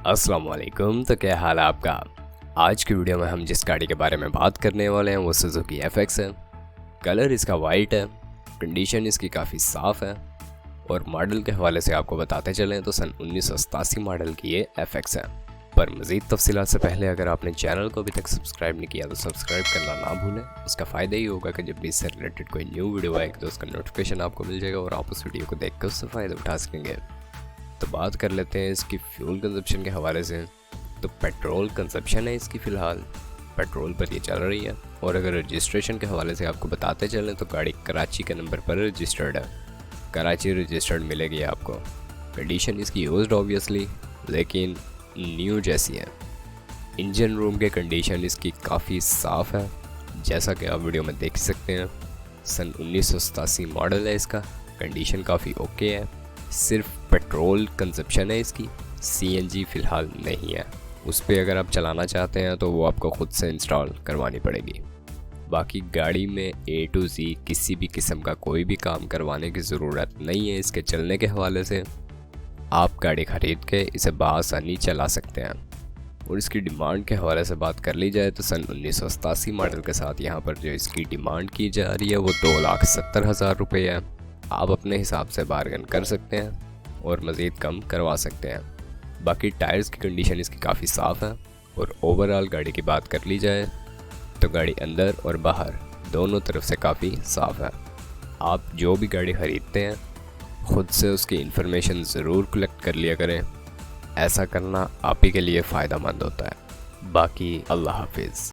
अस्सलाम वालेकुम। तो क्या हाल है आपका। आज की वीडियो में हम जिस गाड़ी के बारे में बात करने वाले हैं वो सुजुकी FX है। कलर इसका वाइट है, कंडीशन इसकी काफ़ी साफ़ है और मॉडल के हवाले से आपको बताते चलें तो सन 1987 मॉडल की ये FX है। पर मज़ीद तफसीलात से पहले अगर आपने चैनल को अभी तक सब्सक्राइब नहीं किया तो सब्सक्राइब करना ना भूलें। उसका फ़ायदा ये होगा कि जब भी इससे रिलेटेड कोई न्यू वीडियो आएगी तो उसका नोटिफिकेशन आपको मिल जाएगा और आप उस वीडियो को देख कर उससे फ़ायदा उठा सकेंगे। तो बात कर लेते हैं इसकी फ्यूल कंजप्शन के हवाले से। तो पेट्रोल कंजप्शन है इसकी फ़िलहाल पेट्रोल पर ये चल रही है। और अगर रजिस्ट्रेशन के हवाले से आपको बताते चलें तो गाड़ी कराची के नंबर पर रजिस्टर्ड है, कराची रजिस्टर्ड मिलेगी आपको। कंडीशन इसकी यूज्ड ऑब्वियसली लेकिन न्यू जैसी है। इंजन रूम के कंडीशन इसकी काफ़ी साफ़ है, जैसा कि आप वीडियो में देख सकते हैं। सन 1987 मॉडल है इसका, कंडीशन काफ़ी ओके है। सिर्फ पेट्रोल कंजप्शन है इसकी, CNG फ़िलहाल नहीं है। उस पर अगर आप चलाना चाहते हैं तो वो आपको ख़ुद से इंस्टॉल करवानी पड़ेगी। बाकी गाड़ी में A to Z किसी भी किस्म का कोई भी काम करवाने की ज़रूरत नहीं है। इसके चलने के हवाले से आप गाड़ी ख़रीद के इसे बआसानी चला सकते हैं। और इसकी डिमांड के हवाले से बात कर ली जाए तो सन 1987 मॉडल के साथ यहाँ पर जो इसकी डिमांड की जा रही है वो 2,70,000 रुपये है। आप अपने हिसाब से बार्गन कर सकते हैं और मज़ीद कम करवा सकते हैं। बाकी टायर्स की कंडीशन इसकी काफ़ी साफ़ है। और ओवरऑल गाड़ी की बात कर ली जाए तो गाड़ी अंदर और बाहर दोनों तरफ से काफ़ी साफ़ है। आप जो भी गाड़ी ख़रीदते हैं ख़ुद से उसकी इन्फॉर्मेशन ज़रूर कलेक्ट कर लिया करें, ऐसा करना आप ही के लिए फ़ायदा मंद होता है। बाकी अल्लाह हाफिज़।